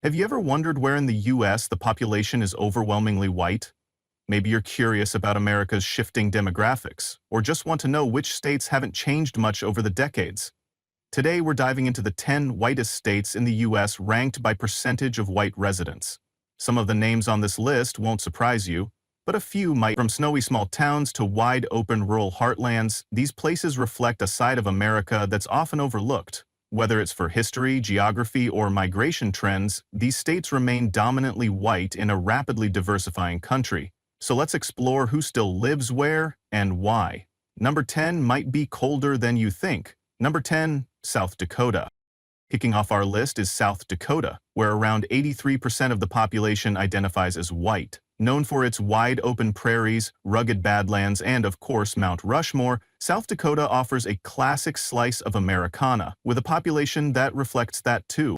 Have you ever wondered where in the US the population is overwhelmingly white? Maybe you're curious about America's shifting demographics, or just want to know which states haven't changed much over the decades. Today we're diving into the 10 whitest states in the US ranked by percentage of white residents. Some of the names on this list won't surprise you, but a few might. From snowy small towns to wide open rural heartlands, these places reflect a side of America that's often overlooked. Whether it's for history, geography, or migration trends, these states remain dominantly white in a rapidly diversifying country. So let's explore who still lives where and why. Number 10 might be colder than you think. Number 10, South Dakota. Kicking off our list is South Dakota, where around 83% of the population identifies as white. Known for its wide open prairies, rugged badlands, and of course Mount Rushmore, South Dakota offers a classic slice of Americana, with a population that reflects that too.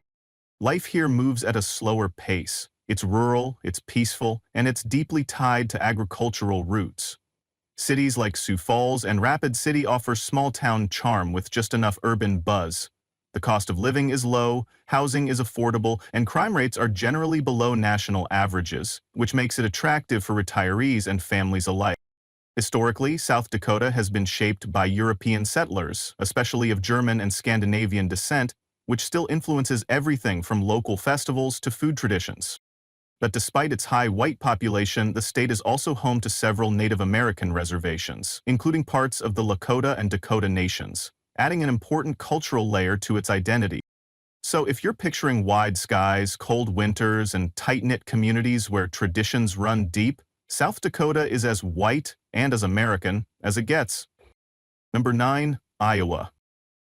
Life here moves at a slower pace. It's rural, it's peaceful, and it's deeply tied to agricultural roots. Cities like Sioux Falls and Rapid City offer small-town charm with just enough urban buzz. The cost of living is low, housing is affordable, and crime rates are generally below national averages, which makes it attractive for retirees and families alike. Historically, South Dakota has been shaped by European settlers, especially of German and Scandinavian descent, which still influences everything from local festivals to food traditions. But despite its high white population, the state is also home to several Native American reservations, including parts of the Lakota and Dakota nations, adding an important cultural layer to its identity. So if you're picturing wide skies, cold winters, and tight-knit communities where traditions run deep, South Dakota is as white and as American as it gets. Number 9, Iowa.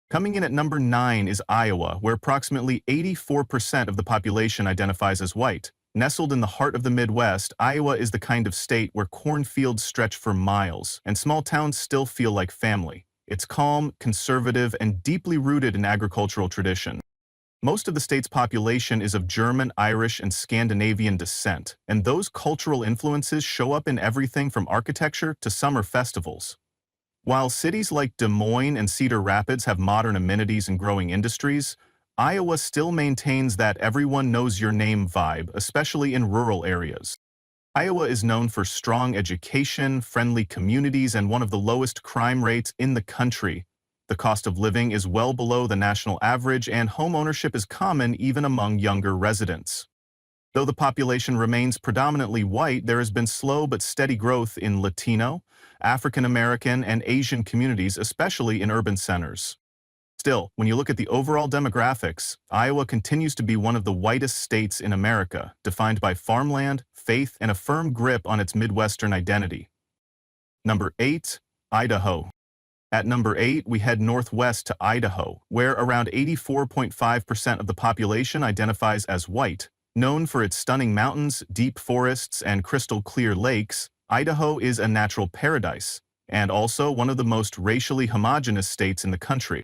Coming in at number 9 is Iowa, where approximately 84% of the population identifies as white. Nestled in the heart of the Midwest, Iowa is the kind of state where cornfields stretch for miles, and small towns still feel like family. It's calm, conservative, and deeply rooted in agricultural tradition. Most of the state's population is of German, Irish, and Scandinavian descent, and those cultural influences show up in everything from architecture to summer festivals. While cities like Des Moines and Cedar Rapids have modern amenities and growing industries, Iowa still maintains that everyone knows your name vibe, especially in rural areas. Iowa is known for strong education, friendly communities, and one of the lowest crime rates in the country. The cost of living is well below the national average, and homeownership is common even among younger residents. Though the population remains predominantly white, there has been slow but steady growth in Latino, African American, and Asian communities, especially in urban centers. Still, when you look at the overall demographics, Iowa continues to be one of the whitest states in America, defined by farmland, faith, and a firm grip on its Midwestern identity. Number 8, Idaho. At number 8, we head northwest to Idaho, where around 84.5% of the population identifies as white. Known for its stunning mountains, deep forests, and crystal-clear lakes, Idaho is a natural paradise, and also one of the most racially homogeneous states in the country.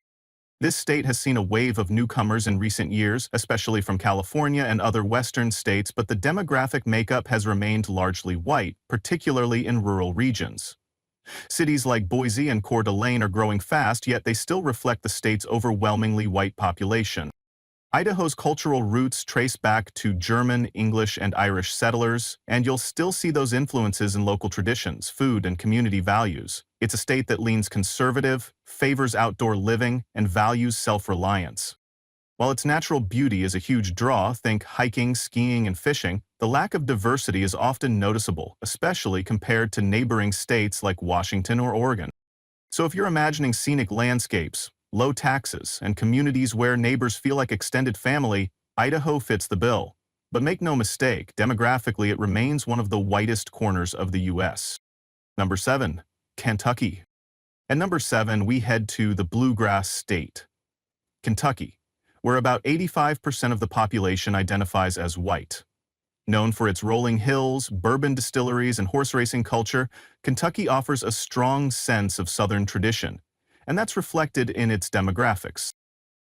This state has seen a wave of newcomers in recent years, especially from California and other western states, but the demographic makeup has remained largely white, particularly in rural regions. Cities like Boise and Coeur d'Alene are growing fast, yet they still reflect the state's overwhelmingly white population. Idaho's cultural roots trace back to German, English, and Irish settlers, and you'll still see those influences in local traditions, food, and community values. It's a state that leans conservative, favors outdoor living, and values self-reliance. While its natural beauty is a huge draw, think hiking, skiing, and fishing, the lack of diversity is often noticeable, especially compared to neighboring states like Washington or Oregon. So if you're imagining scenic landscapes, low taxes, and communities where neighbors feel like extended family, Idaho fits the bill. But make no mistake, demographically it remains one of the whitest corners of the U.S. Number 7, Kentucky. At number 7, we head to the Bluegrass State, Kentucky, where about 85% of the population identifies as white. Known for its rolling hills, bourbon distilleries, and horse racing culture, Kentucky offers a strong sense of Southern tradition, and that's reflected in its demographics.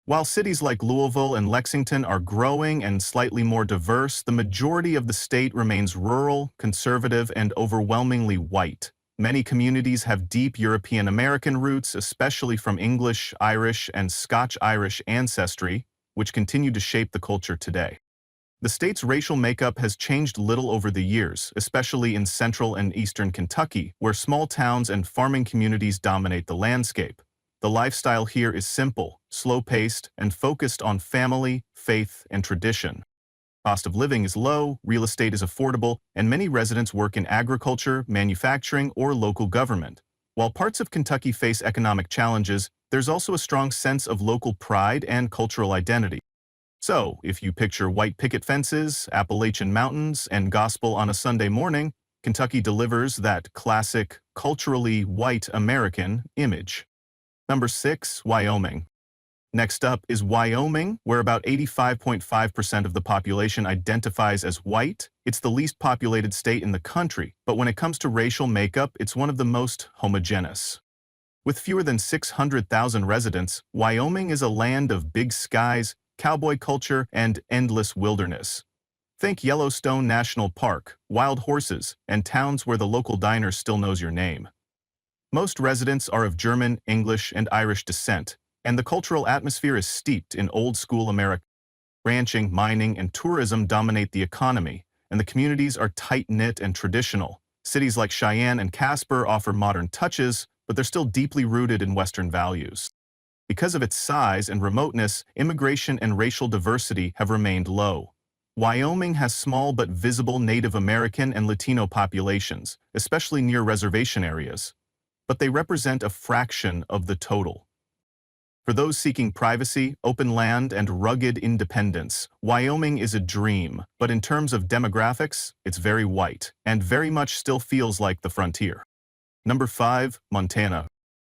While cities like Louisville and Lexington are growing and slightly more diverse, the majority of the state remains rural, conservative, and overwhelmingly white. Many communities have deep European American roots, especially from English, Irish, and Scotch-Irish ancestry, which continue to shape the culture today. The state's racial makeup has changed little over the years, especially in central and eastern Kentucky, where small towns and farming communities dominate the landscape. The lifestyle here is simple, slow-paced, and focused on family, faith, and tradition. Cost of living is low, real estate is affordable, and many residents work in agriculture, manufacturing, or local government. While parts of Kentucky face economic challenges, there's also a strong sense of local pride and cultural identity. So, if you picture white picket fences, Appalachian mountains, and gospel on a Sunday morning, Kentucky delivers that classic, culturally white American image. Number 6. Wyoming. Next up is Wyoming, where about 85.5% of the population identifies as white. It's the least populated state in the country, but when it comes to racial makeup, it's one of the most homogeneous. With fewer than 600,000 residents, Wyoming is a land of big skies, cowboy culture, and endless wilderness. Think Yellowstone National Park, wild horses, and towns where the local diner still knows your name. Most residents are of German, English, and Irish descent, and the cultural atmosphere is steeped in old-school America. Ranching, mining, and tourism dominate the economy, and the communities are tight-knit and traditional. Cities like Cheyenne and Casper offer modern touches, but they're still deeply rooted in Western values. Because of its size and remoteness, immigration and racial diversity have remained low. Wyoming has small but visible Native American and Latino populations, especially near reservation areas, but they represent a fraction of the total. For those seeking privacy, open land, and rugged independence, Wyoming is a dream, but in terms of demographics, it's very white, and very much still feels like the frontier. Number 5. Montana.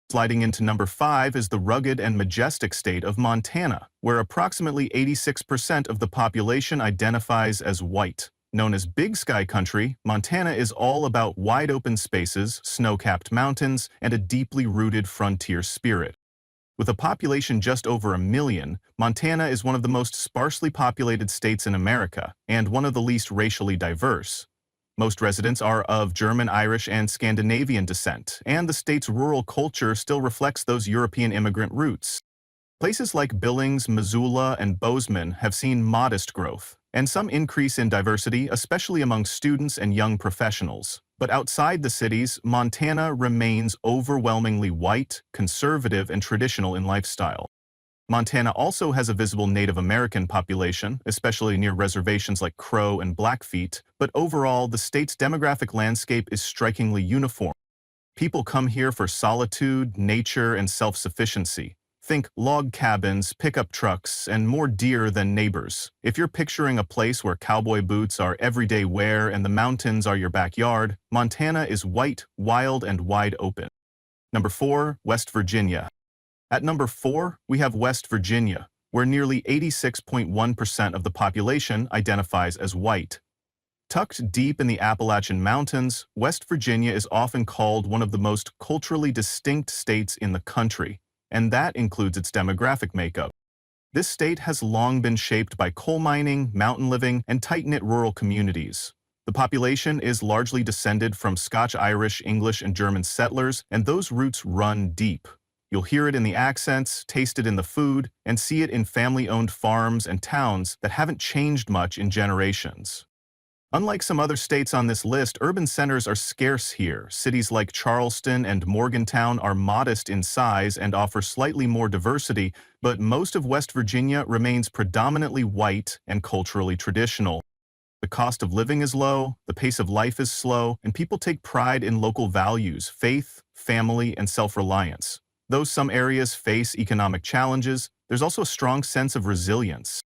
Sliding into number 5 is the rugged and majestic state of Montana, where approximately 86% of the population identifies as white. Known as Big Sky Country, Montana is all about wide-open spaces, snow-capped mountains, and a deeply rooted frontier spirit. With a population just over 1 million, Montana is one of the most sparsely populated states in America, and one of the least racially diverse. Most residents are of German, Irish, and Scandinavian descent, and the state's rural culture still reflects those European immigrant roots. Places like Billings, Missoula, and Bozeman have seen modest growth, and some increase in diversity, especially among students and young professionals. But outside the cities, Montana remains overwhelmingly white, conservative, and traditional in lifestyle. Montana also has a visible Native American population, especially near reservations like Crow and Blackfeet, but overall, the state's demographic landscape is strikingly uniform. People come here for solitude, nature, and self-sufficiency. Think log cabins, pickup trucks, and more deer than neighbors. If you're picturing a place where cowboy boots are everyday wear and the mountains are your backyard, Montana is white, wild, and wide open. Number 4. West Virginia. At number 4, we have West Virginia, where nearly 86.1% of the population identifies as white. Tucked deep in the Appalachian Mountains, West Virginia is often called one of the most culturally distinct states in the country, and that includes its demographic makeup. This state has long been shaped by coal mining, mountain living, and tight-knit rural communities. The population is largely descended from Scotch-Irish, English, and German settlers, and those roots run deep. You'll hear it in the accents, taste it in the food, and see it in family-owned farms and towns that haven't changed much in generations. Unlike some other states on this list, urban centers are scarce here. Cities like Charleston and Morgantown are modest in size and offer slightly more diversity, but most of West Virginia remains predominantly white and culturally traditional. The cost of living is low, the pace of life is slow, and people take pride in local values, faith, family, and self-reliance. Though some areas face economic challenges, there's also a strong sense of resilience.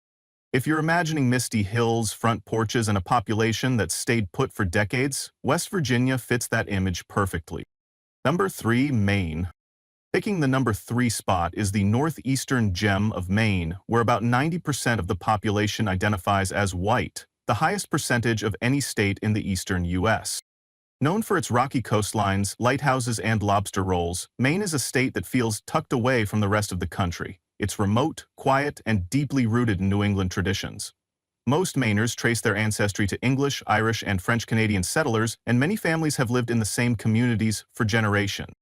If you're imagining misty hills, front porches, and a population that stayed put for decades, West Virginia fits that image perfectly. Number 3. Maine. Taking the number 3 spot is the northeastern gem of Maine, where about 90% of the population identifies as white, the highest percentage of any state in the eastern U.S. Known for its rocky coastlines, lighthouses, and lobster rolls, Maine is a state that feels tucked away from the rest of the country. It's remote, quiet, and deeply rooted in New England traditions. Most Mainers trace their ancestry to English, Irish, and French-Canadian settlers, and many families have lived in the same communities for generations.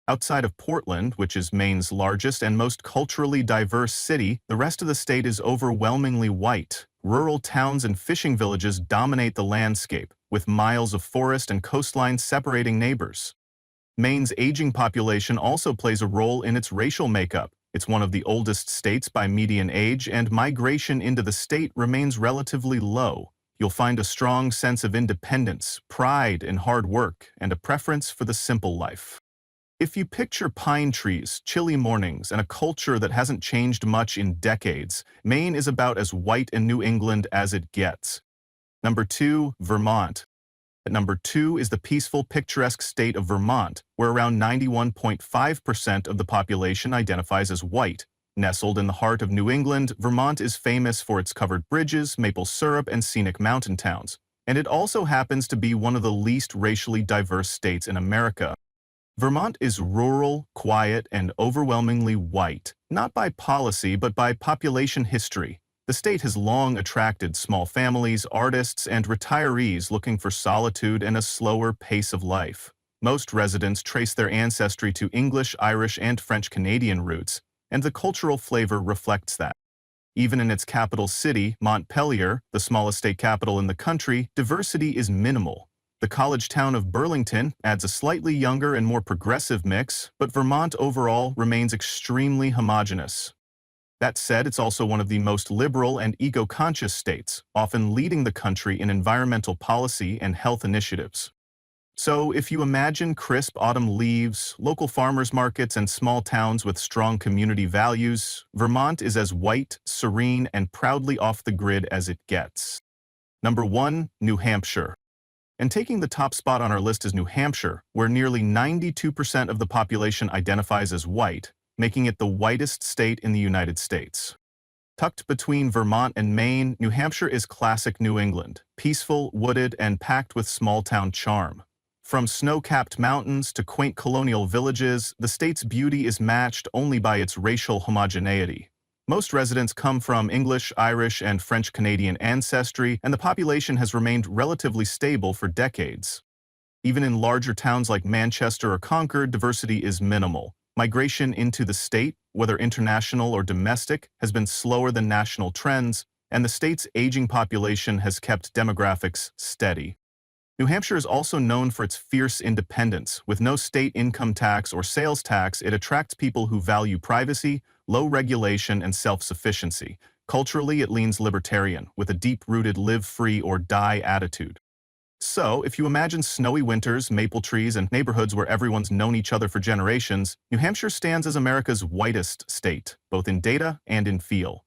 Outside of Portland, which is Maine's largest and most culturally diverse city, the rest of the state is overwhelmingly white, Rural towns and fishing villages dominate the landscape, with miles of forest and coastline separating neighbors. Maine's aging population also plays a role in its racial makeup. It's one of the oldest states by median age, and migration into the state remains relatively low. You'll find a strong sense of independence, pride in hard work, and a preference for the simple life. If you picture pine trees, chilly mornings, and a culture that hasn't changed much in decades, Maine is about as white in New England as it gets. Number 2, Vermont. At number 2 is the peaceful, picturesque state of Vermont, where around 91.5% of the population identifies as white. Nestled in the heart of New England, Vermont is famous for its covered bridges, maple syrup, and scenic mountain towns. And it also happens to be one of the least racially diverse states in America. Vermont is rural, quiet, and overwhelmingly white, not by policy but by population history. The state has long attracted small families, artists, and retirees looking for solitude and a slower pace of life. Most residents trace their ancestry to English, Irish, and French Canadian roots, and the cultural flavor reflects that. Even in its capital city, Montpelier, the smallest state capital in the country, diversity is minimal. The college town of Burlington adds a slightly younger and more progressive mix, but Vermont overall remains extremely homogeneous. That said, it's also one of the most liberal and eco-conscious states, often leading the country in environmental policy and health initiatives. So, if you imagine crisp autumn leaves, local farmers markets, and small towns with strong community values, Vermont is as white, serene, and proudly off the grid as it gets. Number 1, New Hampshire. And taking the top spot on our list is New Hampshire, where nearly 92% of the population identifies as white, making it the whitest state in the United States. Tucked between Vermont and Maine, New Hampshire is classic New England, peaceful, wooded, and packed with small-town charm. From snow-capped mountains to quaint colonial villages, the state's beauty is matched only by its racial homogeneity. Most residents come from English, Irish, and French Canadian ancestry, and the population has remained relatively stable for decades. Even in larger towns like Manchester or Concord, diversity is minimal. Migration into the state, whether international or domestic, has been slower than national trends, and the state's aging population has kept demographics steady. New Hampshire is also known for its fierce independence. With no state income tax or sales tax, it attracts people who value privacy, low regulation, and self-sufficiency. Culturally, it leans libertarian, with a deep-rooted live free or die attitude. So, if you imagine snowy winters, maple trees, and neighborhoods where everyone's known each other for generations, New Hampshire stands as America's whitest state, both in data and in feel.